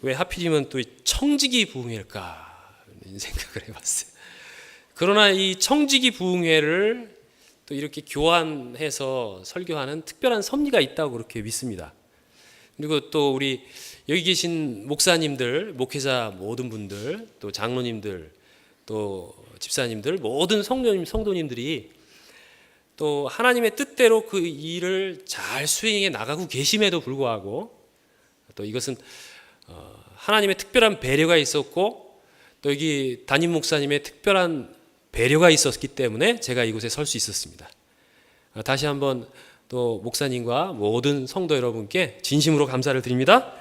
왜 하필이면 또 청지기 부흥회일까 생각을 해봤어요. 그러나 이 청지기 부흥회를 또 이렇게 교환해서 설교하는 특별한 섭리가 있다고 그렇게 믿습니다. 그리고 또 우리 여기 계신 목사님들, 목회자 모든 분들, 또 장로님들, 또 집사님들, 모든 성도님들이 또 하나님의 뜻대로 그 일을 잘 수행해 나가고 계심에도 불구하고 또 이것은 하나님의 특별한 배려가 있었고 또 여기 담임 목사님의 특별한 배려가 있었기 때문에 제가 이곳에 설 수 있었습니다. 다시 한번 또 목사님과 모든 성도 여러분께 진심으로 감사를 드립니다.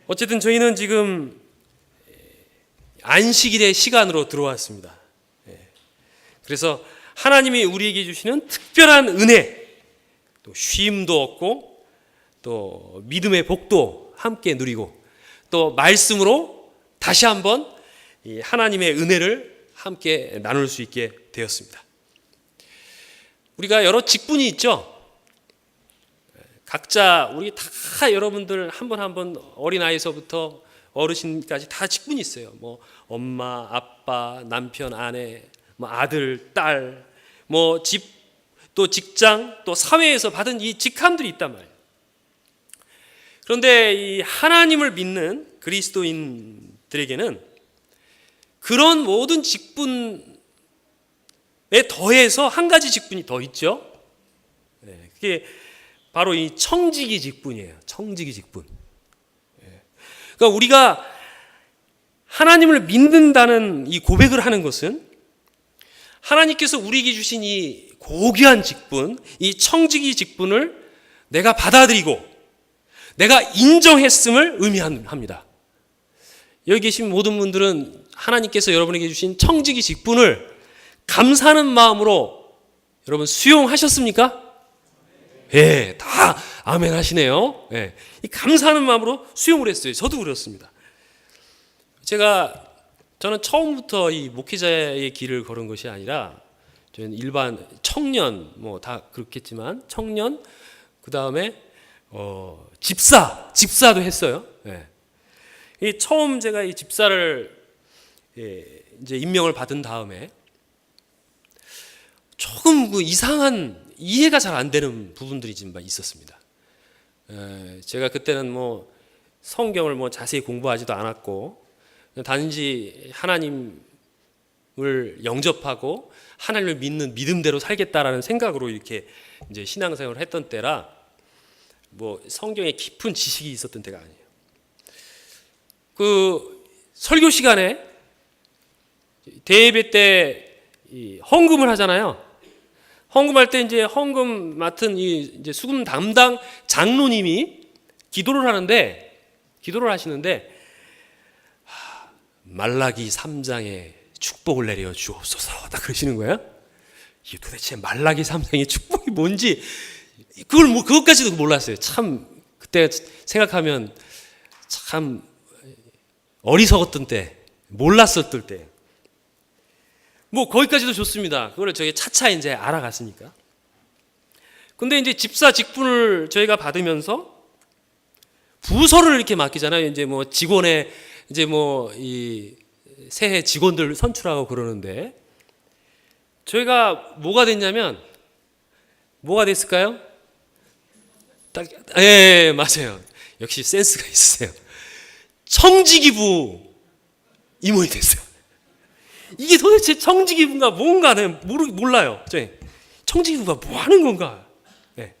어쨌든 저희는 지금 안식일의 시간으로 들어왔습니다. 그래서 하나님이 우리에게 주시는 특별한 은혜, 또 쉼도 얻고 또 믿음의 복도 함께 누리고 또 말씀으로 다시 한번 이 하나님의 은혜를 함께 나눌 수 있게 되었습니다. 우리가 여러 직분이 있죠. 각자 우리 다 여러분들 한 번 한 번 어린아이서부터 어르신까지 다 직분이 있어요. 뭐 엄마, 아빠, 남편, 아내, 뭐 아들, 딸, 뭐 집, 또 직장, 또 사회에서 받은 이 직함들이 있단 말이에요. 그런데 이 하나님을 믿는 그리스도인들에게는 그런 모든 직분에 더해서 한 가지 직분이 더 있죠. 그게 바로 이 청지기 직분이에요. 청지기 직분. 그러니까 우리가 하나님을 믿는다는 이 고백을 하는 것은 하나님께서 우리에게 주신 이 고귀한 직분, 이 청지기 직분을 내가 받아들이고 내가 인정했음을 의미합니다. 여기 계신 모든 분들은 하나님께서 여러분에게 주신 청지기 직분을 감사하는 마음으로 여러분 수용하셨습니까? 예, 다 아멘 하시네요. 예, 이 감사하는 마음으로 수용을 했어요. 저도 그렇습니다. 저는 처음부터 이 목회자의 길을 걸은 것이 아니라 저는 일반 청년 뭐 다 그렇겠지만 청년 그 다음에 집사도 했어요. 예. 이 처음 제가 이 집사를 이제 임명을 받은 다음에 조금 그 이상한 이해가 잘 안 되는 부분들이 좀 있었습니다. 제가 그때는 뭐 성경을 뭐 자세히 공부하지도 않았고 단지 하나님을 영접하고 하나님을 믿는 믿음대로 살겠다라는 생각으로 이렇게 이제 신앙생활을 했던 때라 뭐 성경에 깊은 지식이 있었던 때가 아니에요. 그 설교 시간에 대예배 때 이 헌금을 하잖아요. 헌금할 때 이제 헌금 맡은 이제 수금 담당 장로님이 기도를 하시는데 말라기 3장에 축복을 내려 주옵소서 딱 그러시는 거예요. 이게 도대체 말라기 3장의 축복이 뭔지 그것까지도 몰랐어요. 참 그때 생각하면 참 어리석었던 때, 몰랐었을 때. 뭐 거기까지도 좋습니다. 그걸 저희 차차 이제 알아갔으니까. 근데 이제 집사 직분을 저희가 받으면서 부서를 이렇게 맡기잖아요. 이제 뭐 직원의 이제 뭐 이 새해 직원들 선출하고 그러는데 저희가 뭐가 됐냐면 뭐가 됐을까요? 예, 맞아요. 역시 센스가 있으세요. 청지기부 임원이 됐어요. 이게 도대체 청지기부가 뭔가는 몰라요. 청지기부가 뭐 하는 건가? 네.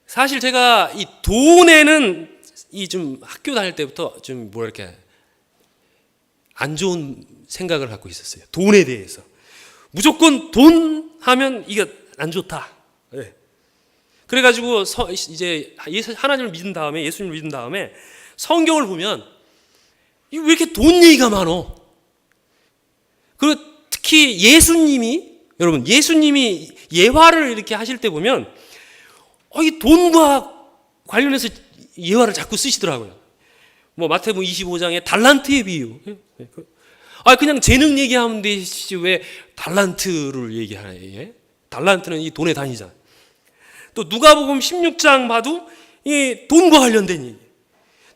사실 제가 이 돈에는 이 좀 학교 다닐 때부터 좀 뭐랄까 안 좋은 생각을 갖고 있었어요. 돈에 대해서 무조건 돈 하면 이게 안 좋다. 네. 그래가지고 이제 하나님을 믿은 다음에 예수님을 믿은 다음에 성경을 보면 왜 이렇게 돈 얘기가 많어? 그리고 특히 예수님이 예화를 이렇게 하실 때 보면 이 돈과 관련해서 예화를 자꾸 쓰시더라고요. 뭐 마태복음 25장에 달란트의 비유. 그냥 재능 얘기하면 되지 왜 달란트를 얘기하냐? 달란트는 이 돈의 단위잖아. 또 누가복음 16장 봐도 이 돈과 관련된 얘기.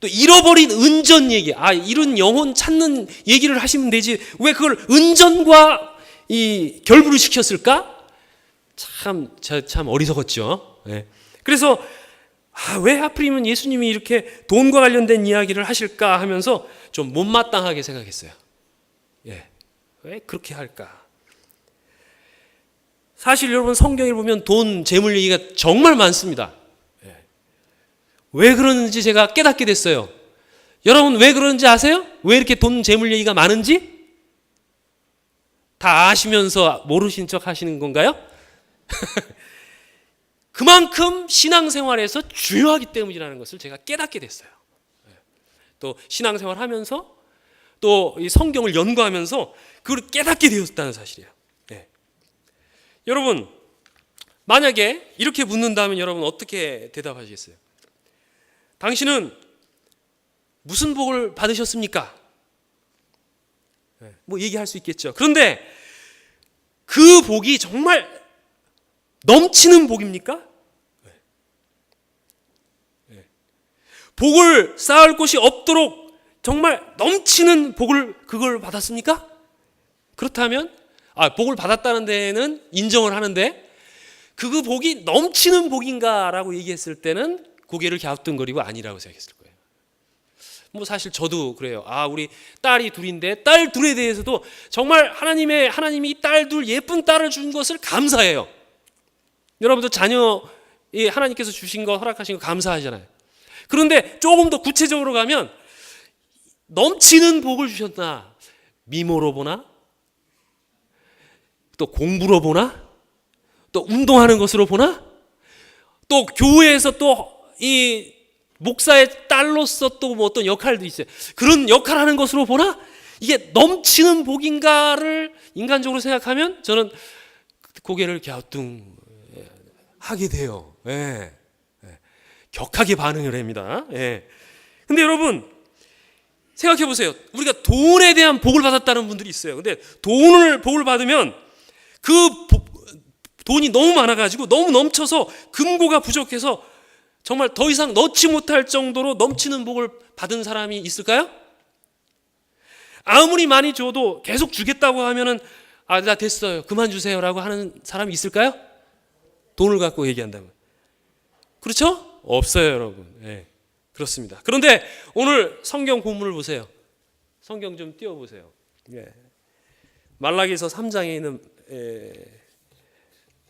또 잃어버린 은전 얘기, 이런 영혼 찾는 얘기를 하시면 되지 왜 그걸 은전과 이 결부를 시켰을까? 참 어리석었죠. 예. 그래서 왜 하필이면 예수님이 이렇게 돈과 관련된 이야기를 하실까 하면서 좀 못마땅하게 생각했어요. 예. 왜 그렇게 할까? 사실 여러분 성경을 보면 돈, 재물 얘기가 정말 많습니다. 예. 왜 그러는지 제가 깨닫게 됐어요. 여러분 왜 그러는지 아세요? 왜 이렇게 돈, 재물 얘기가 많은지? 다 아시면서 모르신 척 하시는 건가요? 그만큼 신앙생활에서 중요하기 때문이라는 것을 제가 깨닫게 됐어요. 또 신앙생활 하면서 또 이 성경을 연구하면서 그걸 깨닫게 되었다는 사실이에요. 네. 여러분 만약에 이렇게 묻는다면 여러분 어떻게 대답하시겠어요? 당신은 무슨 복을 받으셨습니까? 뭐 얘기할 수 있겠죠. 그런데 그 복이 정말 넘치는 복입니까? 복을 쌓을 곳이 없도록 정말 넘치는 그걸 받았습니까? 그렇다면 복을 받았다는 데에는 인정을 하는데 그 복이 넘치는 복인가라고 얘기했을 때는 고개를 갸우뚱거리고 아니라고 생각했을 거예요. 뭐 사실 저도 그래요. 우리 딸이 둘인데 딸 둘에 대해서도 정말 하나님이 이 딸 둘 예쁜 딸을 준 것을 감사해요. 여러분도 자녀 하나님께서 주신 거 허락하신 거 감사하잖아요. 그런데 조금 더 구체적으로 가면 넘치는 복을 주셨나? 미모로 보나? 또 공부로 보나? 또 운동하는 것으로 보나? 또 교회에서 또 이 목사의 딸로서 또 뭐 어떤 역할도 있어요. 그런 역할 하는 것으로 보나? 이게 넘치는 복인가를 인간적으로 생각하면 저는 고개를 갸우뚱하게 돼요. 예. 격하게 반응을 합니다. 예. 근데 여러분 생각해 보세요. 우리가 돈에 대한 복을 받았다는 분들이 있어요. 근데 복을 받으면 그 돈이 너무 많아가지고 너무 넘쳐서 금고가 부족해서 정말 더 이상 넣지 못할 정도로 넘치는 복을 받은 사람이 있을까요? 아무리 많이 줘도 계속 주겠다고 하면은 나 됐어요. 그만 주세요라고 하는 사람이 있을까요? 돈을 갖고 얘기한다면. 그렇죠? 없어요, 여러분. 네, 그렇습니다. 그런데 오늘 성경 본문을 보세요. 성경 좀 띄워보세요. 예. 말라기서 3장에 있는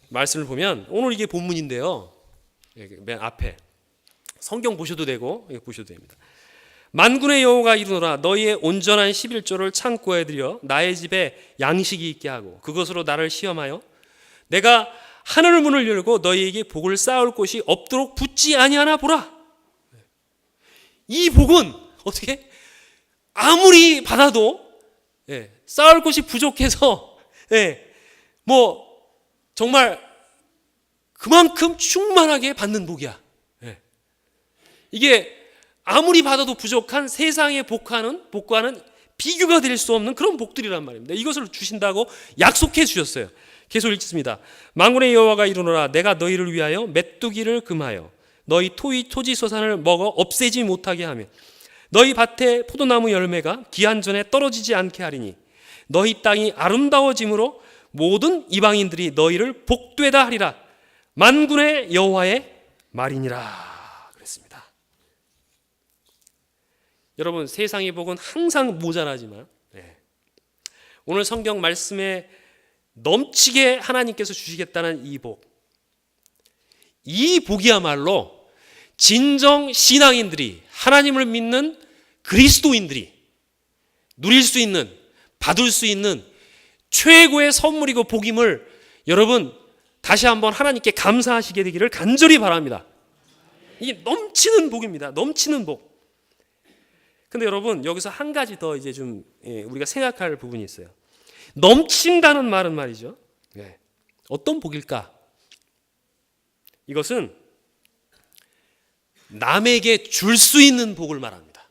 말씀을 보면 오늘 이게 본문인데요. 맨 앞에 성경 보셔도 되고 보셔도 됩니다. 만군의 여호와가 이르노라 너희의 온전한 11조를 창고에 들여 나의 집에 양식이 있게 하고 그것으로 나를 시험하여 내가 하늘 문을 열고 너희에게 복을 쌓을 곳이 없도록 붙지 아니하나 보라. 이 복은 어떻게 아무리 받아도 쌓을 곳이 부족해서 뭐 정말 그만큼 충만하게 받는 복이야. 이게 아무리 받아도 부족한 세상의 복과는 비교가 될 수 없는 그런 복들이란 말입니다. 이것을 주신다고 약속해 주셨어요. 계속 읽습니다. 만군의 여호와가 이르노라 내가 너희를 위하여 메뚜기를 금하여 너희 토지 소산을 먹어 없애지 못하게 하며 너희 밭에 포도나무 열매가 기한 전에 떨어지지 않게 하리니 너희 땅이 아름다워짐으로 모든 이방인들이 너희를 복되다 하리라. 만군의 여호와의 말이니라 그랬습니다. 여러분 세상의 복은 항상 모자라지만 오늘 성경 말씀에 넘치게 하나님께서 주시겠다는 이 복이야말로 진정 신앙인들이 하나님을 믿는 그리스도인들이 누릴 수 있는 받을 수 있는 최고의 선물이고 복임을 여러분 다시 한번 하나님께 감사하시게 되기를 간절히 바랍니다. 이게 넘치는 복입니다. 넘치는 복. 근데 여러분 여기서 한 가지 더 이제 좀 우리가 생각할 부분이 있어요. 넘친다는 말은 말이죠. 어떤 복일까? 이것은 남에게 줄 수 있는 복을 말합니다.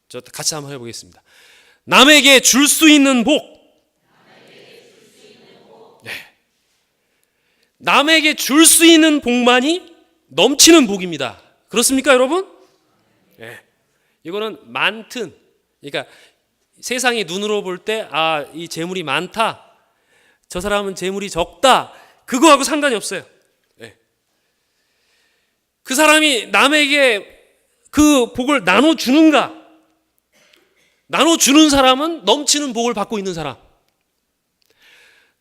저 같이 한번 해보겠습니다. 남에게 줄 수 있는 복. 남에게 줄 수 있는 복만이 넘치는 복입니다. 그렇습니까, 여러분? 이거는 많든, 그러니까 세상이 눈으로 볼 때 이 재물이 많다, 저 사람은 재물이 적다, 그거하고 상관이 없어요. 네. 그 사람이 남에게 그 복을 나눠주는가? 나눠주는 사람은 넘치는 복을 받고 있는 사람.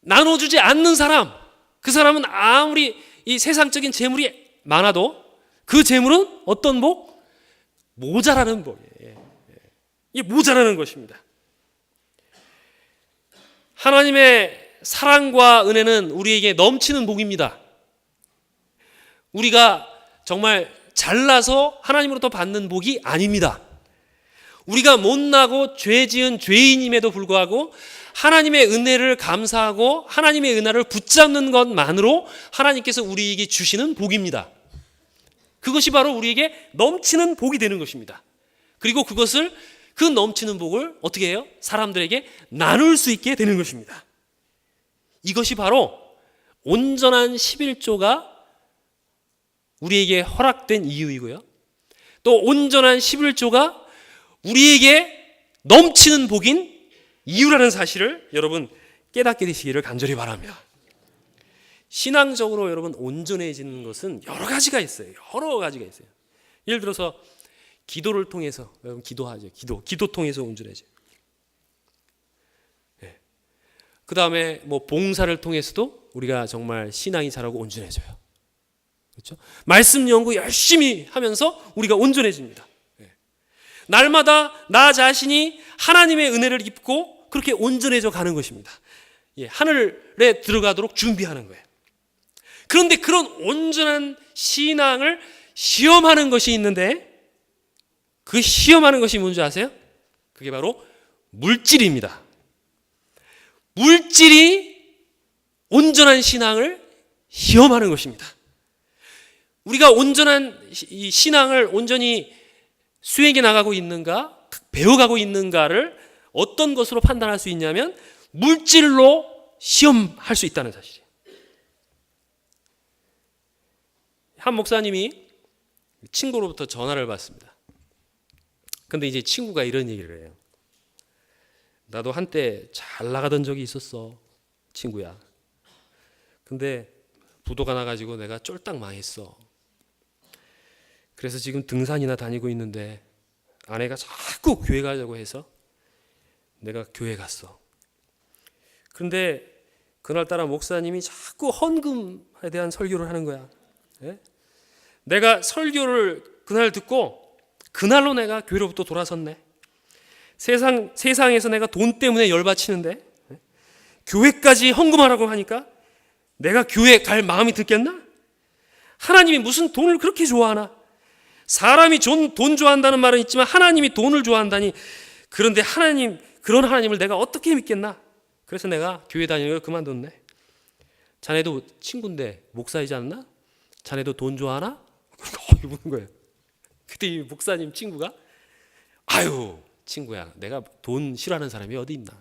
나눠주지 않는 사람, 그 사람은 아무리 이 세상적인 재물이 많아도 그 재물은 어떤 복? 모자라는 복이에요. 이게 모자라는 것입니다. 하나님의 사랑과 은혜는 우리에게 넘치는 복입니다. 우리가 정말 잘나서 하나님으로부터 받는 복이 아닙니다. 우리가 못나고 죄 지은 죄인임에도 불구하고 하나님의 은혜를 감사하고 하나님의 은혜를 붙잡는 것만으로 하나님께서 우리에게 주시는 복입니다. 그것이 바로 우리에게 넘치는 복이 되는 것입니다. 그리고 그 넘치는 복을 어떻게 해요? 사람들에게 나눌 수 있게 되는 것입니다. 이것이 바로 온전한 11조가 우리에게 허락된 이유이고요, 또 온전한 11조가 우리에게 넘치는 복인 이유라는 사실을 여러분 깨닫게 되시기를 간절히 바랍니다. 신앙적으로 여러분 온전해지는 것은 여러 가지가 있어요. 여러 가지가 있어요. 예를 들어서 기도를 통해서, 여러분 기도하죠. 기도 통해서 온전해져요. 네. 그 다음에 봉사를 통해서도 우리가 정말 신앙이 자라고 온전해져요. 그렇죠? 말씀 연구 열심히 하면서 우리가 온전해집니다. 네. 날마다 나 자신이 하나님의 은혜를 입고 그렇게 온전해져 가는 것입니다. 예, 하늘에 들어가도록 준비하는 거예요. 그런데 그런 온전한 신앙을 시험하는 것이 있는데, 그 시험하는 것이 뭔지 아세요? 그게 바로 물질입니다. 물질이 온전한 신앙을 시험하는 것입니다. 우리가 온전한 이 신앙을 온전히 수행해 나가고 있는가, 배워가고 있는가를 어떤 것으로 판단할 수 있냐면 물질로 시험할 수 있다는 사실이에요. 한 목사님이 친구로부터 전화를 받습니다. 근데 이제 친구가 이런 얘기를 해요. 나도 한때 잘 나가던 적이 있었어, 친구야. 근데 부도가 나가지고 내가 쫄딱 망했어. 그래서 지금 등산이나 다니고 있는데 아내가 자꾸 교회 가자고 해서 내가 교회 갔어. 그런데 그날따라 목사님이 자꾸 헌금에 대한 설교를 하는 거야. 예? 내가 설교를 그날 듣고 그날로 내가 교회로부터 돌아섰네. 세상에서 내가 돈 때문에 열받치는데 교회까지 헌금하라고 하니까 내가 교회 갈 마음이 들겠나? 하나님이 무슨 돈을 그렇게 좋아하나? 사람이 돈 좋아한다는 말은 있지만 하나님이 돈을 좋아한다니. 그런데 그런 하나님을 내가 어떻게 믿겠나? 그래서 내가 교회 다니는 걸 그만뒀네. 자네도 친구인데 목사이지 않나? 자네도 돈 좋아하나? 묻는 거예요. 그때 이 목사님 친구가 아유 친구야, 내가 돈 싫어하는 사람이 어디 있나?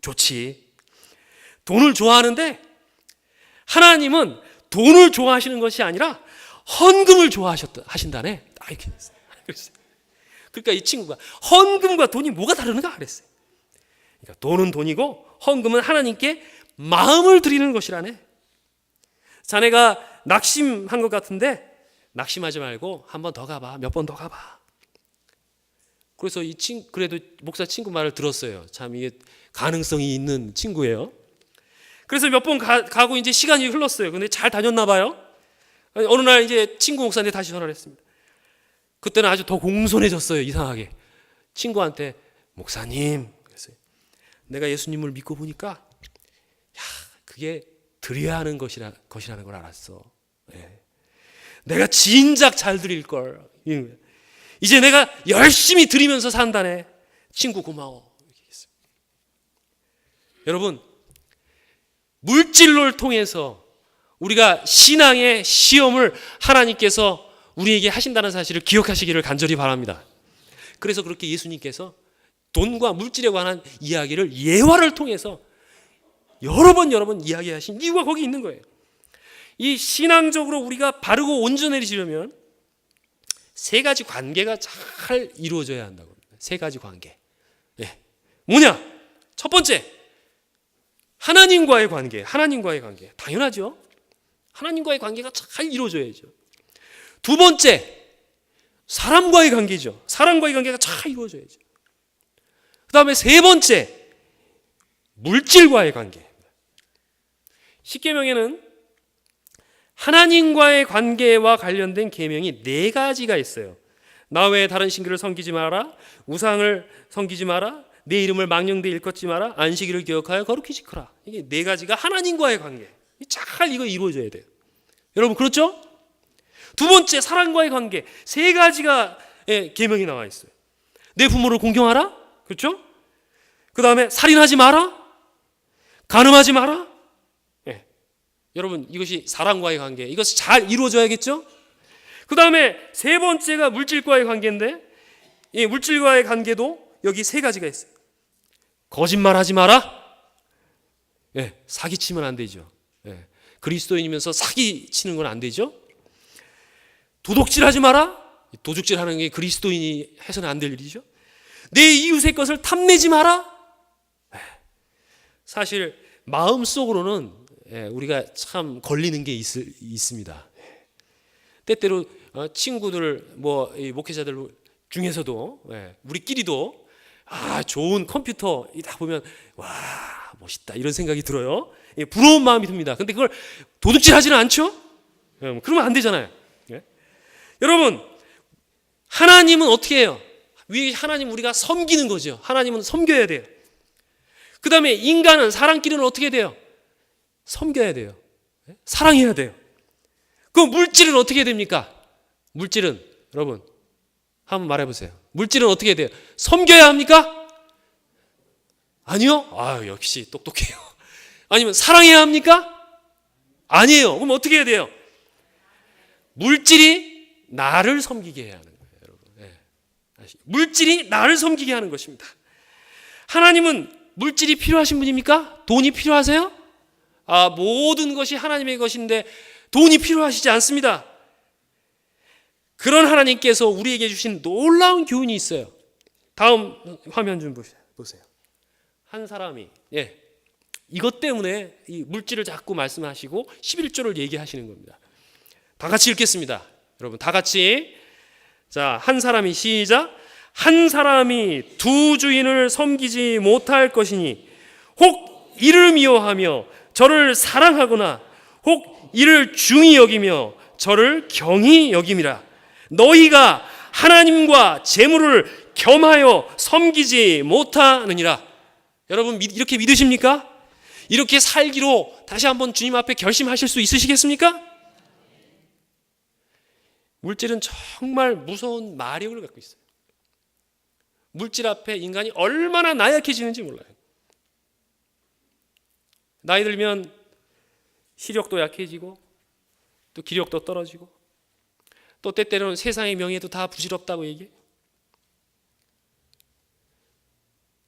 좋지. 돈을 좋아하는데 하나님은 돈을 좋아하시는 것이 아니라 헌금을 좋아하신다네. 이렇게 했어요. 그러니까 이 친구가 헌금과 돈이 뭐가 다른가 그랬어요. 그러니까 돈은 돈이고 헌금은 하나님께 마음을 드리는 것이라네. 자네가 낙심한 것 같은데 낙심하지 말고 한 번 더 가봐. 몇 번 더 가봐. 그래서 그래도 목사 친구 말을 들었어요. 참 이게 가능성이 있는 친구예요. 그래서 몇 번 가고 이제 시간이 흘렀어요. 근데 잘 다녔나 봐요. 어느 날 이제 친구 목사한테 다시 전화를 했습니다. 그때는 아주 더 공손해졌어요. 이상하게. 친구한테 목사님, 그랬어요. 내가 예수님을 믿고 보니까 그게 드려야 하는 것이라는 걸 알았어. 네. 내가 진작 잘 드릴 걸. 이제 내가 열심히 드리면서 산다네. 친구 고마워. 여러분, 물질을 통해서 우리가 신앙의 시험을 하나님께서 우리에게 하신다는 사실을 기억하시기를 간절히 바랍니다. 그래서 그렇게 예수님께서 돈과 물질에 관한 이야기를 예화를 통해서 여러 번 이야기하신 이유가 거기 있는 거예요. 이 신앙적으로 우리가 바르고 온전해지려면 세 가지 관계가 잘 이루어져야 한다고 합니다. 세 가지 관계. 예. 뭐냐? 첫 번째, 하나님과의 관계. 하나님과의 관계. 당연하죠. 하나님과의 관계가 잘 이루어져야죠. 두 번째, 사람과의 관계죠. 사람과의 관계가 잘 이루어져야죠. 그 다음에 세 번째, 물질과의 관계. 십계명에는 하나님과의 관계와 관련된 계명이 네 가지가 있어요. 나 외에 다른 신들을 섬기지 마라, 우상을 섬기지 마라, 내 이름을 망령되이 일컫지 마라, 안식일을 기억하여 거룩히 지켜라. 이게 네 가지가 하나님과의 관계. 잘 이거 이루어져야 돼요. 여러분 그렇죠? 두 번째, 사람과의 관계. 세 가지가 계명이 나와 있어요. 내 부모를 공경하라. 그렇죠? 그 다음에 살인하지 마라. 간음하지 마라. 예. 여러분 이것이 사람과의 관계. 이것이 잘 이루어져야겠죠? 그 다음에 세 번째가 물질과의 관계인데, 이 물질과의 관계도 여기 세 가지가 있어요. 거짓말하지 마라. 예, 사기치면 안 되죠. 예, 그리스도인이면서 사기치는 건 안 되죠. 도둑질하지 마라. 도둑질하는 게 그리스도인이 해서는 안 될 일이죠. 내 이웃의 것을 탐내지 마라. 예, 사실 마음속으로는 우리가 참 걸리는 게 있습니다. 때때로 친구들 목회자들 중에서도 우리끼리도 좋은 컴퓨터 딱 보면 와 멋있다 이런 생각이 들어요. 부러운 마음이 듭니다. 근데 그걸 도둑질하지는 않죠? 그러면 안 되잖아요. 여러분 하나님은 어떻게 해요? 하나님 우리가 섬기는 거죠. 하나님은 섬겨야 돼요. 그 다음에 인간은 사람끼리는 어떻게 돼요? 섬겨야 돼요. 사랑해야 돼요. 그럼 물질은 어떻게 됩니까? 물질은 여러분 한번 말해보세요. 물질은 어떻게 돼요? 섬겨야 합니까? 아니요. 역시 똑똑해요. 아니면 사랑해야 합니까? 아니에요. 그럼 어떻게 해야 돼요? 물질이 나를 섬기게 해야 하는 거예요, 여러분. 물질이 나를 섬기게 하는 것입니다. 하나님은 물질이 필요하신 분입니까? 돈이 필요하세요? 모든 것이 하나님의 것인데 돈이 필요하시지 않습니다. 그런 하나님께서 우리에게 주신 놀라운 교훈이 있어요. 다음 화면 좀 보세요. 한 사람이 이것 때문에 이 물질을 자꾸 말씀하시고 11조를 얘기하시는 겁니다. 다 같이 읽겠습니다. 여러분 다 같이. 자, 한 사람이 시작. 한 사람이 두 주인을 섬기지 못할 것이니 혹 이를 미워하며 저를 사랑하거나 혹 이를 중히 여기며 저를 경히 여김이라. 너희가 하나님과 재물을 겸하여 섬기지 못하느니라. 여러분 이렇게 믿으십니까? 이렇게 살기로 다시 한번 주님 앞에 결심하실 수 있으시겠습니까? 물질은 정말 무서운 마력을 갖고 있어요. 물질 앞에 인간이 얼마나 나약해지는지 몰라요. 나이 들면 시력도 약해지고 또 기력도 떨어지고 또 때때로는 세상의 명예도 다 부질없다고 얘기해요.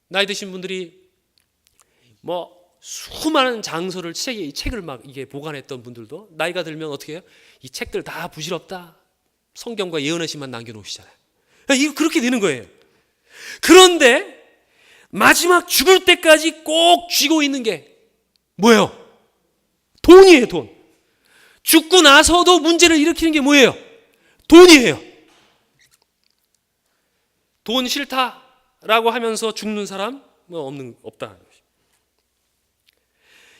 나이 드신 분들이 수많은 장서를 책을 막 이게 보관했던 분들도 나이가 들면 어떻게 해요? 이 책들 다 부질없다. 성경과 예언의 시만 남겨놓으시잖아요. 이거 그렇게 되는 거예요. 그런데 마지막 죽을 때까지 꼭 쥐고 있는 게 뭐예요? 돈이에요, 돈. 죽고 나서도 문제를 일으키는 게 뭐예요? 돈이에요. 돈 싫다라고 하면서 죽는 사람 없다.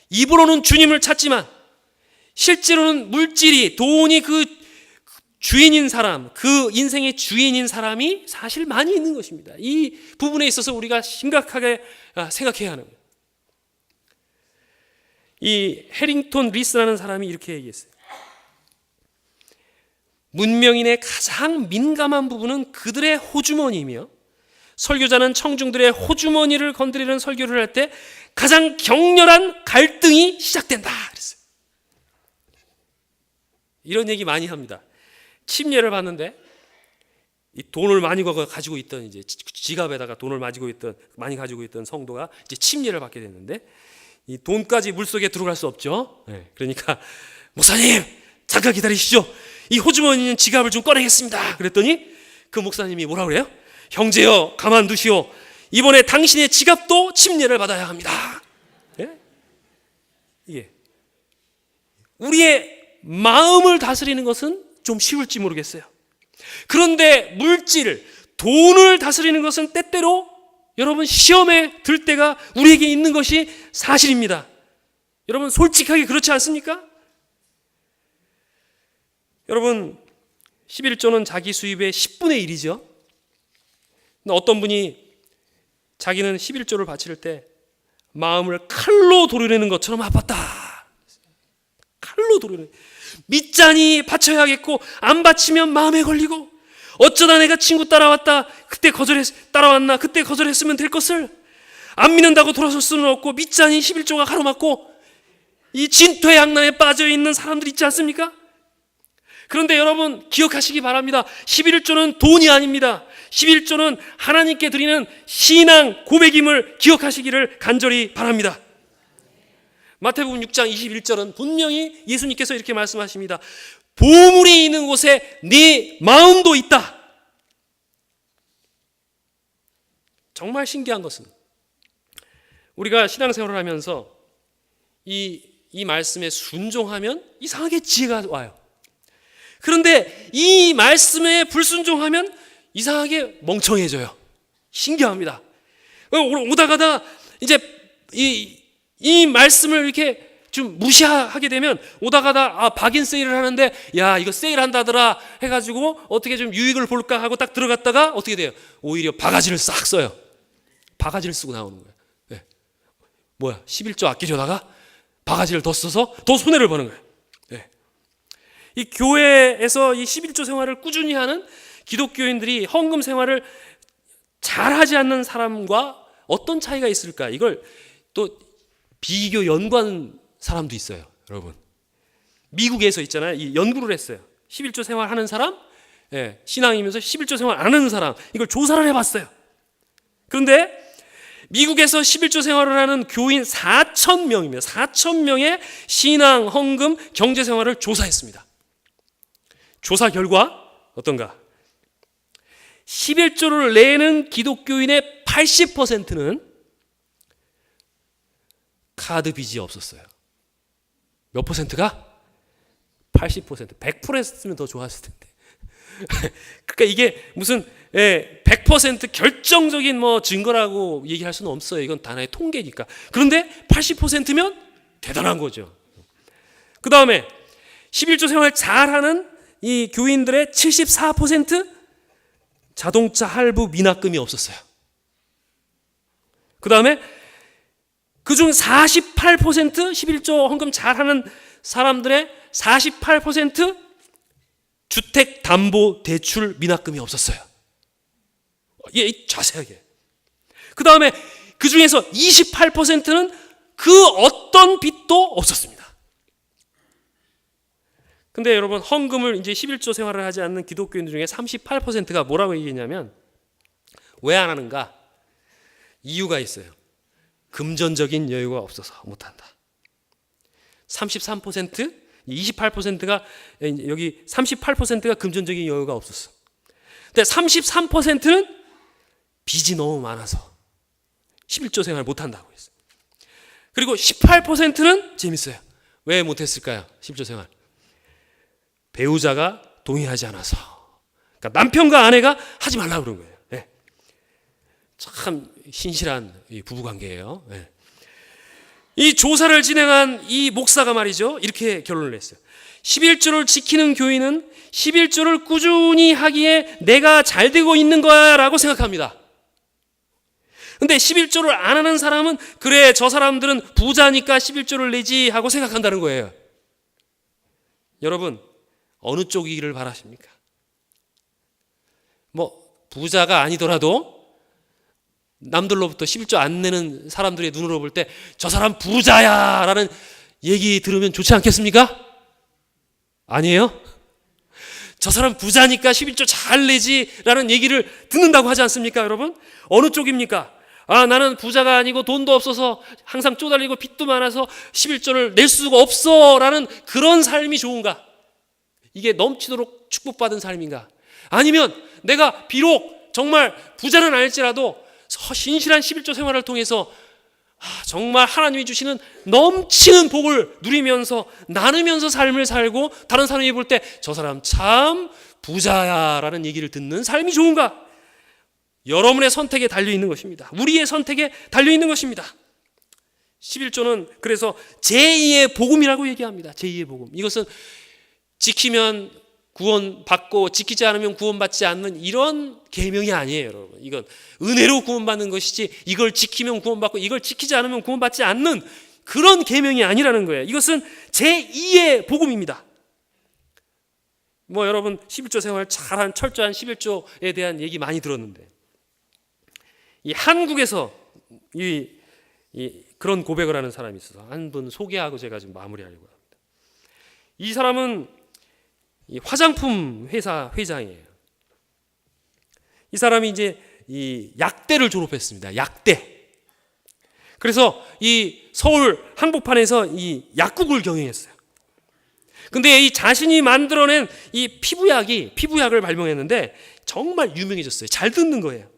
입으로는 주님을 찾지만 실제로는 물질이 돈이 그 주인인 사람, 그 인생의 주인인 사람이 사실 많이 있는 것입니다. 이 부분에 있어서 우리가 심각하게 생각해야 하는 거예요. 이 해링턴 리스라는 사람이 이렇게 얘기했어요. 문명인의 가장 민감한 부분은 그들의 호주머니이며 설교자는 청중들의 호주머니를 건드리는 설교를 할 때 가장 격렬한 갈등이 시작된다 그랬어요. 이런 얘기 많이 합니다. 침례를 받는데 이 돈을 많이 가지고 있던 이제 지갑에다가 돈을 많이 가지고 있던 성도가 이제 침례를 받게 됐는데 이 돈까지 물속에 들어갈 수 없죠. 그러니까 목사님 잠깐 기다리시죠. 이 호주머니 있는 지갑을 좀 꺼내겠습니다. 그랬더니 그 목사님이 뭐라 그래요? 형제여 가만두시오. 이번에 당신의 지갑도 침례를 받아야 합니다. 예? 예. 우리의 마음을 다스리는 것은 좀 쉬울지 모르겠어요. 그런데 물질, 돈을 다스리는 것은 때때로 여러분 시험에 들 때가 우리에게 있는 것이 사실입니다. 여러분 솔직하게 그렇지 않습니까? 여러분 11조는 자기 수입의 10분의 1이죠. 어떤 분이 자기는 11조를 바칠 때 마음을 칼로 도려내는 것처럼 아팠다. 칼로 도려내. 믿자니 바쳐야겠고 안 바치면 마음에 걸리고 어쩌다 내가 친구 따라왔다. 그때 따라왔나. 그때 거절했으면 될 것을 안 믿는다고 돌아설 수는 없고 믿자니 11조가 가로막고 이 진퇴양난에 빠져있는 사람들 있지 않습니까? 그런데 여러분 기억하시기 바랍니다. 11조는 돈이 아닙니다. 11조는 하나님께 드리는 신앙 고백임을 기억하시기를 간절히 바랍니다. 마태복음 6장 21절은 분명히 예수님께서 이렇게 말씀하십니다. 보물이 있는 곳에 네 마음도 있다. 정말 신기한 것은 우리가 신앙생활을 하면서 이 말씀에 순종하면 이상하게 지혜가 와요. 그런데 이 말씀에 불순종하면 이상하게 멍청해져요. 신기합니다. 오다가다 이제 이 말씀을 이렇게 좀 무시하게 되면 오다가다 박인 세일을 하는데 야 이거 세일한다더라 해가지고 어떻게 좀 유익을 볼까 하고 딱 들어갔다가 어떻게 돼요? 오히려 바가지를 싹 써요. 바가지를 쓰고 나오는 거예요. 네. 뭐야 11조 아끼려다가 바가지를 더 써서 더 손해를 보는 거예요. 네. 이 교회에서 이 11조 생활을 꾸준히 하는 기독교인들이 헌금 생활을 잘하지 않는 사람과 어떤 차이가 있을까? 이걸 또 비교 연구한 사람도 있어요. 여러분 미국에서 있잖아요. 이 연구를 했어요. 11조 생활하는 사람, 예, 신앙이면서 11조 생활 안 하는 사람 이걸 조사를 해봤어요. 그런데 미국에서 11조 생활을 하는 교인 4,000명입니다. 4,000명의 신앙, 헌금, 경제 생활을 조사했습니다. 조사 결과 어떤가? 11조를 내는 기독교인의 80%는 카드 빚이 없었어요. 몇 퍼센트가? 80%. 100% 했으면 더 좋았을 텐데. 그러니까 이게 무슨 100% 결정적인 뭐 증거라고 얘기할 수는 없어요. 이건 단하의 통계니까. 그런데 80%면 대단한 거죠. 그 다음에 11조 생활 잘하는 이 교인들의 74% 자동차 할부 미납금이 없었어요. 그 다음에 그중 48% 11조 헌금 잘하는 사람들의 48% 주택담보대출 미납금이 없었어요. 예, 자세하게. 그 다음에 그 중에서 28%는 그 어떤 빚도 없었습니다. 근데 여러분 헌금을 이제 11조 생활을 하지 않는 기독교인들 중에 38%가 뭐라고 얘기했냐면 왜 안 하는가? 이유가 있어요. 금전적인 여유가 없어서 못한다. 33%, 28%가 여기 38%가 금전적인 여유가 없었어. 근데 33%는 빚이 너무 많아서 11조 생활 못한다고 했어요. 그리고 18%는 재밌어요. 왜 못했을까요? 11조 생활. 배우자가 동의하지 않아서. 그러니까 남편과 아내가 하지 말라고 그런 거예요. 네. 참 신실한 부부관계예요. 네. 이 조사를 진행한 이 목사가 말이죠. 이렇게 결론을 냈어요. 11조를 지키는 교인은 11조를 꾸준히 하기에 내가 잘 되고 있는 거야 라고 생각합니다. 근데 11조를 안 하는 사람은 그래 저 사람들은 부자니까 11조를 내지 하고 생각한다는 거예요. 여러분 어느 쪽이기를 바라십니까? 뭐 부자가 아니더라도 남들로부터 11조 안 내는 사람들의 눈으로 볼 때 저 사람 부자야 라는 얘기 들으면 좋지 않겠습니까? 아니에요? 저 사람 부자니까 11조 잘 내지 라는 얘기를 듣는다고 하지 않습니까 여러분? 어느 쪽입니까? 아 나는 부자가 아니고 돈도 없어서 항상 쪼달리고 빚도 많아서 11조를 낼 수가 없어 라는 그런 삶이 좋은가? 이게 넘치도록 축복받은 삶인가? 아니면 내가 비록 정말 부자는 아닐지라도 신실한 11조 생활을 통해서 정말 하나님이 주시는 넘치는 복을 누리면서 나누면서 삶을 살고 다른 사람이 볼 때 저 사람 참 부자야 라는 얘기를 듣는 삶이 좋은가? 여러분의 선택에 달려있는 것입니다. 우리의 선택에 달려있는 것입니다. 11조는 그래서 제2의 복음이라고 얘기합니다. 제2의 복음. 이것은 지키면 구원받고 지키지 않으면 구원받지 않는 이런 계명이 아니에요, 여러분. 이건 은혜로 구원받는 것이지 이걸 지키면 구원받고 이걸 지키지 않으면 구원받지 않는 그런 계명이 아니라는 거예요. 이것은 제2의 복음입니다. 여러분 11조 생활 잘한 철저한 11조에 대한 얘기 많이 들었는데 이 한국에서 그런 고백을 하는 사람이 있어서 한 분 소개하고 제가 지금 마무리하려고 합니다. 이 사람은 이 화장품 회사 회장이에요. 이 사람이 이제 이 약대를 졸업했습니다. 약대. 그래서 이 서울 한복판에서 이 약국을 경영했어요. 근데 이 자신이 만들어낸 이 피부약을 발명했는데 정말 유명해졌어요. 잘 듣는 거예요.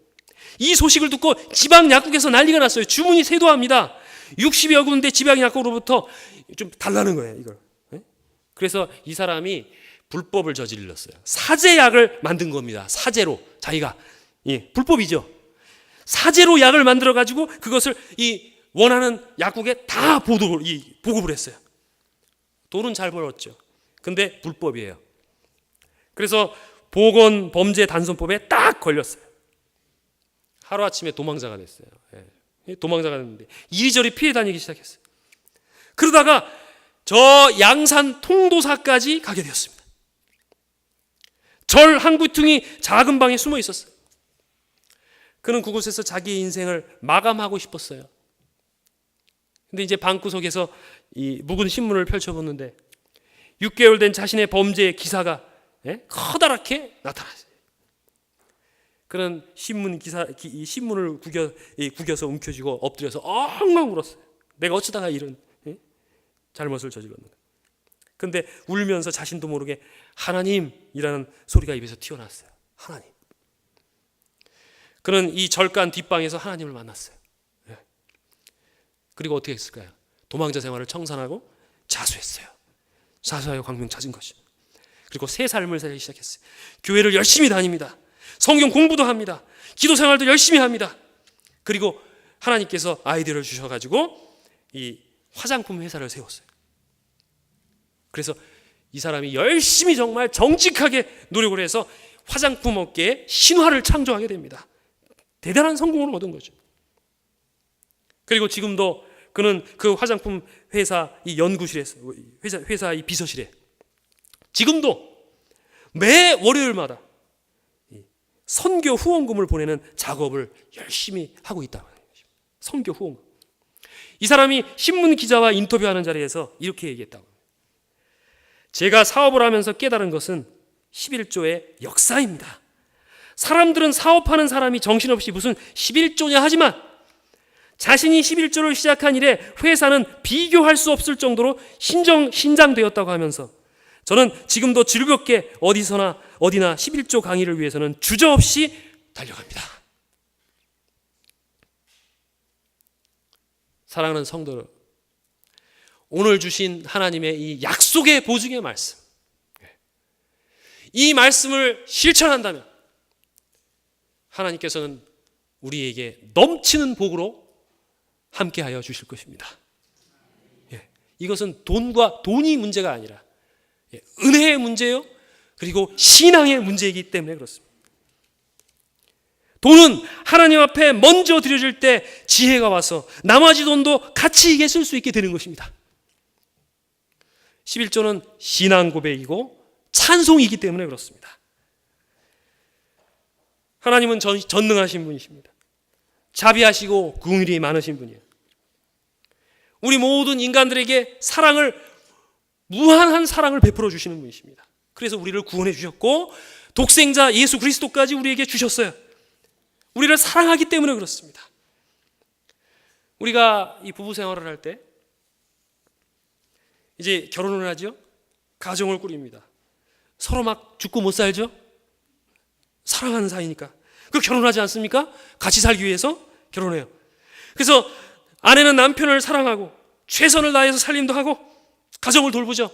이 소식을 듣고 지방 약국에서 난리가 났어요. 주문이 쇄도합니다. 60여 군데 지방 약국으로부터 좀 달라는 거예요, 이걸. 그래서 이 사람이 불법을 저질렀어요. 사제약을 만든 겁니다. 사제로 자기가 불법이죠. 사제로 약을 만들어 가지고 그것을 이 원하는 약국에 다 보급을 했어요. 돈은 잘 벌었죠. 근데 불법이에요. 그래서 보건범죄단속법에 딱 걸렸어요. 하루아침에 도망자가 됐어요. 도망자가 됐는데 이리저리 피해 다니기 시작했어요. 그러다가 저 양산 통도사까지 가게 되었습니다. 절 한 구퉁이 작은 방에 숨어 있었어요. 그는 그곳에서 자기의 인생을 마감하고 싶었어요. 근데 이제 방구석에서 이 묵은 신문을 펼쳐보는데 6개월 된 자신의 범죄의 기사가 커다랗게 나타났어요. 그는 신문을 구겨서 움켜쥐고 엎드려서 엉엉 울었어요. 내가 어쩌다가 이런 잘못을 저질렀는가. 근데 울면서 자신도 모르게 하나님이라는 소리가 입에서 튀어나왔어요. 하나님. 그는 이 절간 뒷방에서 하나님을 만났어요. 그리고 어떻게 했을까요? 도망자 생활을 청산하고 자수했어요. 자수하여 광명 찾은 것이. 그리고 새 삶을 살기 시작했어요. 교회를 열심히 다닙니다. 성경 공부도 합니다. 기도 생활도 열심히 합니다. 그리고 하나님께서 아이디어를 주셔가지고 이 화장품 회사를 세웠어요. 그래서 이 사람이 열심히 정말 정직하게 노력을 해서 화장품 업계에 신화를 창조하게 됩니다. 대단한 성공을 얻은 거죠. 그리고 지금도 그는 그 화장품 회사 이 연구실에서 회사 이 비서실에 지금도 매 월요일마다 선교 후원금을 보내는 작업을 열심히 하고 있다고 해요. 선교 후원금. 이 사람이 신문 기자와 인터뷰하는 자리에서 이렇게 얘기했다고 해요. 제가 사업을 하면서 깨달은 것은 11조의 역사입니다. 사람들은 사업하는 사람이 정신없이 무슨 11조냐 하지만 자신이 11조를 시작한 이래 회사는 비교할 수 없을 정도로 신장되었다고 하면서 저는 지금도 즐겁게 어디나 11조 강의를 위해서는 주저없이 달려갑니다. 사랑하는 성도 여러분, 오늘 주신 하나님의 이 약속의 보증의 말씀, 이 말씀을 실천한다면 하나님께서는 우리에게 넘치는 복으로 함께하여 주실 것입니다. 이것은 돈이 문제가 아니라 은혜의 문제요, 그리고 신앙의 문제이기 때문에 그렇습니다. 돈은 하나님 앞에 먼저 드려질 때 지혜가 와서 나머지 돈도 가치 있게 쓸 수 있게 되는 것입니다. 11조는 신앙 고백이고 찬송이기 때문에 그렇습니다. 하나님은 전능하신 분이십니다. 자비하시고 긍휼이 많으신 분이에요. 우리 모든 인간들에게 무한한 사랑을 베풀어 주시는 분이십니다. 그래서 우리를 구원해 주셨고 독생자 예수 그리스도까지 우리에게 주셨어요. 우리를 사랑하기 때문에 그렇습니다. 우리가 이 부부 생활을 할 때 이제 결혼을 하죠. 가정을 꾸립니다. 서로 막 죽고 못 살죠? 사랑하는 사이니까. 그 결혼하지 않습니까? 같이 살기 위해서 결혼해요. 그래서 아내는 남편을 사랑하고 최선을 다해서 살림도 하고 가정을 돌보죠.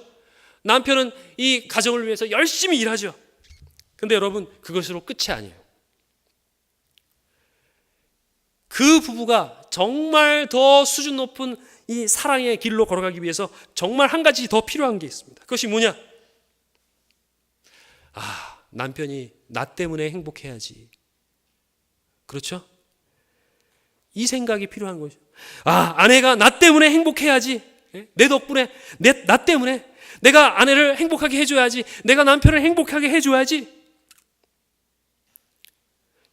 남편은 이 가정을 위해서 열심히 일하죠. 근데 여러분, 그것으로 끝이 아니에요. 그 부부가 정말 더 수준 높은 이 사랑의 길로 걸어가기 위해서 정말 한 가지 더 필요한 게 있습니다. 그것이 뭐냐? 남편이 나 때문에 행복해야지. 그렇죠? 이 생각이 필요한 거죠. 아내가 나 때문에 행복해야지. 내 덕분에, 나 때문에 내가 아내를 행복하게 해줘야지. 내가 남편을 행복하게 해줘야지.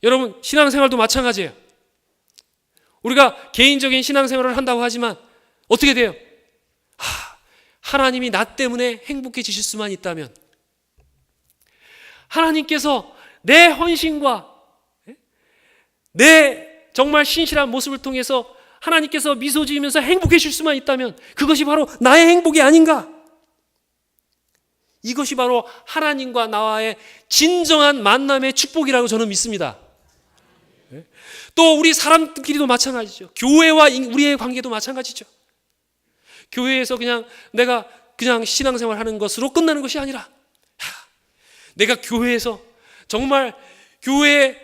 여러분, 신앙생활도 마찬가지예요. 우리가 개인적인 신앙생활을 한다고 하지만 어떻게 돼요? 하나님이 나 때문에 행복해지실 수만 있다면, 하나님께서 내 헌신과 내 정말 신실한 모습을 통해서 하나님께서 미소 지으면서 행복해질 수만 있다면 그것이 바로 나의 행복이 아닌가? 이것이 바로 하나님과 나와의 진정한 만남의 축복이라고 저는 믿습니다. 또 우리 사람끼리도 마찬가지죠. 교회와 우리의 관계도 마찬가지죠. 교회에서 내가 그냥 신앙생활 하는 것으로 끝나는 것이 아니라, 내가 교회에서 정말 교회에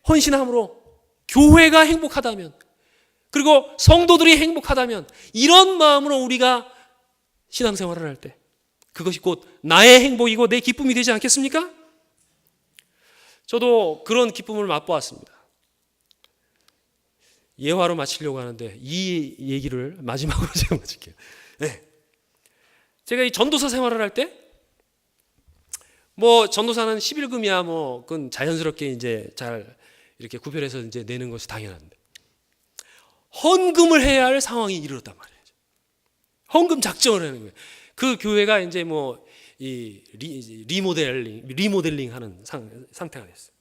헌신함으로 교회가 행복하다면, 그리고 성도들이 행복하다면, 이런 마음으로 우리가 신앙생활을 할 때 그것이 곧 나의 행복이고 내 기쁨이 되지 않겠습니까? 저도 그런 기쁨을 맛보았습니다. 예화로 마치려고 하는데 이 얘기를 마지막으로 제가 마칠게요. 제가 이 전도사 생활을 할 때, 전도사는 11금이야 그건 자연스럽게 이제 잘 이렇게 구별해서 이제 내는 것이 당연한데, 헌금을 해야 할 상황이 이르렀단 말이에요. 헌금 작정을 하는 거예요. 그 교회가 이제 이 리모델링 하는 상태가 됐어요.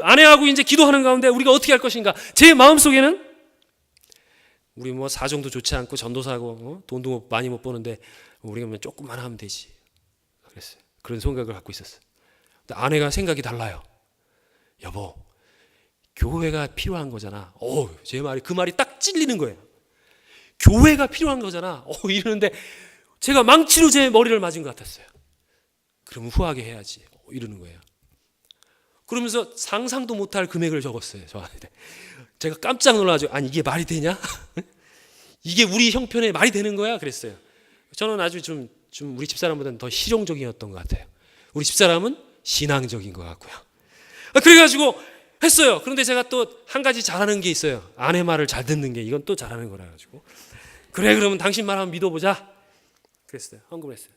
아내하고 이제 기도하는 가운데 우리가 어떻게 할 것인가? 제 마음속에는 우리 사정도 좋지 않고 전도사고 돈도 많이 못 버는데 우리가 조금만 하면 되지. 그랬어요. 그런 생각을 갖고 있었어요. 근데 아내가 생각이 달라요. 여보, 교회가 필요한 거잖아. 제 말이, 그 말이 딱 찔리는 거예요. 교회가 필요한 거잖아. 이러는데 제가 망치로 제 머리를 맞은 것 같았어요. 그러면 후하게 해야지. 이러는 거예요. 그러면서 상상도 못할 금액을 적었어요, 저한테. 제가 깜짝 놀라가지고, 이게 말이 되냐? 이게 우리 형편에 말이 되는 거야? 그랬어요. 저는 아주 좀 우리 집사람보다는 더 실용적이었던 것 같아요. 우리 집사람은 신앙적인 것 같고요. 그래가지고 했어요. 그런데 제가 또 한 가지 잘하는 게 있어요. 아내 말을 잘 듣는 게, 이건 또 잘하는 거라 가지고, 그래, 그러면 당신 말 한번 믿어보자. 그랬어요. 헌금을 했어요.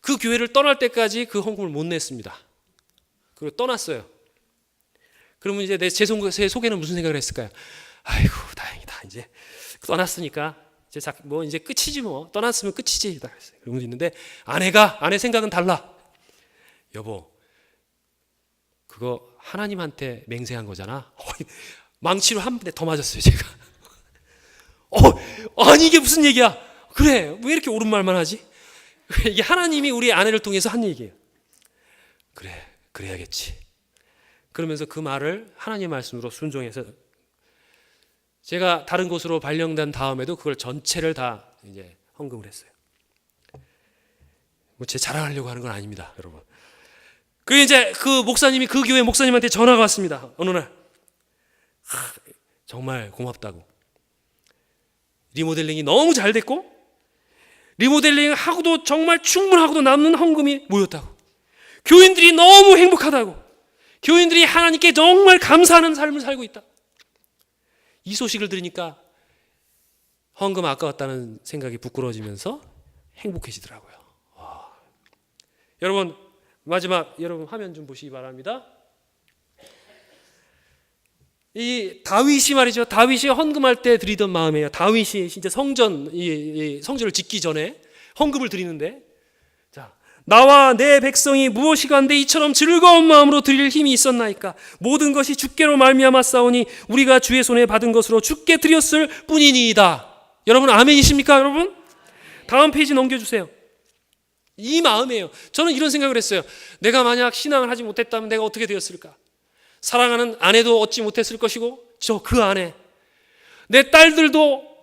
그 교회를 떠날 때까지 그 헌금을 못 냈습니다. 그리고 떠났어요. 그러면 이제 제 속에는 무슨 생각을 했을까요? 아이고, 다행이다. 이제 떠났으니까 이제 끝이지 뭐. 떠났으면 끝이지. 그러면서 있는데 아내 생각은 달라. 여보, 그거 하나님한테 맹세한 거잖아. 망치로 한 대 더 맞았어요, 제가. 아니 이게 무슨 얘기야? 그래, 왜 이렇게 옳은 말만 하지? 이게 하나님이 우리 아내를 통해서 한 얘기예요. 그래, 그래야겠지. 그러면서 그 말을 하나님 말씀으로 순종해서 제가 다른 곳으로 발령된 다음에도 그걸 전체를 다 이제 헌금을 했어요. 제 자랑하려고 하는 건 아닙니다, 여러분. 그 이제 그 교회 목사님한테 전화가 왔습니다. 어느 날 정말 고맙다고. 리모델링이 너무 잘 됐고 리모델링 하고도 정말 충분하고도 남는 헌금이 모였다고. 교인들이 너무 행복하다고. 교인들이 하나님께 정말 감사하는 삶을 살고 있다. 이 소식을 들으니까 헌금 아까웠다는 생각이 부끄러워지면서 행복해지더라고요. 여러분, 마지막 여러분 화면 좀 보시기 바랍니다. 이 다윗이 말이죠. 다윗이 헌금할 때 드리던 마음이에요. 다윗이 진짜 성전을 짓기 전에 헌금을 드리는데, 나와 내 백성이 무엇이간데 이처럼 즐거운 마음으로 드릴 힘이 있었나이까. 모든 것이 주께로 말미암아 싸우니 우리가 주의 손에 받은 것으로 주께 드렸을 뿐이니이다. 여러분 아멘이십니까? 여러분 다음 페이지 넘겨주세요. 이 마음이에요. 저는 이런 생각을 했어요. 내가 만약 신앙을 하지 못했다면 내가 어떻게 되었을까? 사랑하는 아내도 얻지 못했을 것이고 저 그 아내, 내 딸들도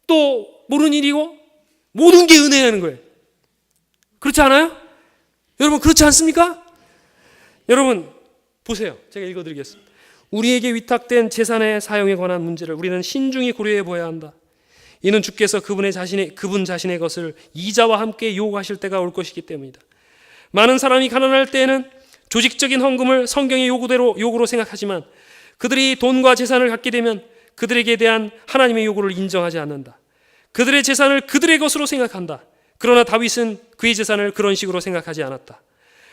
또 모르는 일이고 모든 게 은혜라는 거예요. 그렇지 않아요? 여러분 그렇지 않습니까? 여러분 보세요. 제가 읽어드리겠습니다. 우리에게 위탁된 재산의 사용에 관한 문제를 우리는 신중히 고려해 보아야 한다. 이는 주께서 그분 자신의 것을 이자와 함께 요구하실 때가 올 것이기 때문이다. 많은 사람이 가난할 때에는 조직적인 헌금을 성경의 요구로 생각하지만 그들이 돈과 재산을 갖게 되면 그들에게 대한 하나님의 요구를 인정하지 않는다. 그들의 재산을 그들의 것으로 생각한다. 그러나 다윗은 그의 재산을 그런 식으로 생각하지 않았다.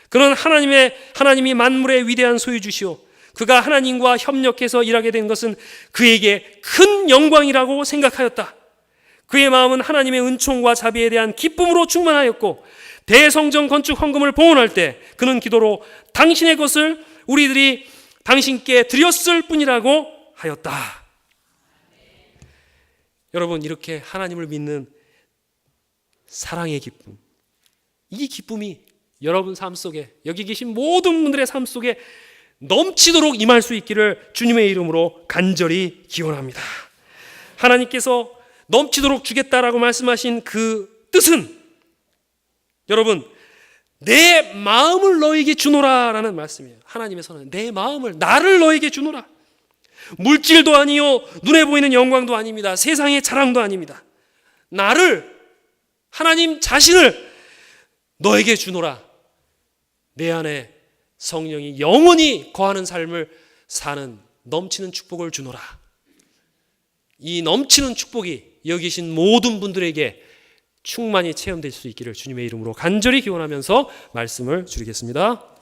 그는 하나님이 만물의 위대한 소유주시오. 그가 하나님과 협력해서 일하게 된 것은 그에게 큰 영광이라고 생각하였다. 그의 마음은 하나님의 은총과 자비에 대한 기쁨으로 충만하였고 대성전 건축 헌금을 봉헌할 때 그는 기도로 당신의 것을 우리들이 당신께 드렸을 뿐이라고 하였다. 여러분 이렇게 하나님을 믿는 사랑의 기쁨, 이 기쁨이 여러분 삶 속에 여기 계신 모든 분들의 삶 속에 넘치도록 임할 수 있기를 주님의 이름으로 간절히 기원합니다. 하나님께서 넘치도록 주겠다라고 말씀하신 그 뜻은 여러분 내 마음을 너에게 주노라라는 말씀이에요. 하나님의 선언은 내 마음을 나를 너에게 주노라. 물질도 아니요 눈에 보이는 영광도 아닙니다. 세상의 자랑도 아닙니다. 나를 하나님 자신을 너에게 주노라. 내 안에 성령이 영원히 거하는 삶을 사는 넘치는 축복을 주노라. 이 넘치는 축복이 여기 계신 모든 분들에게 충만히 체험될 수 있기를 주님의 이름으로 간절히 기원하면서 말씀을 드리겠습니다.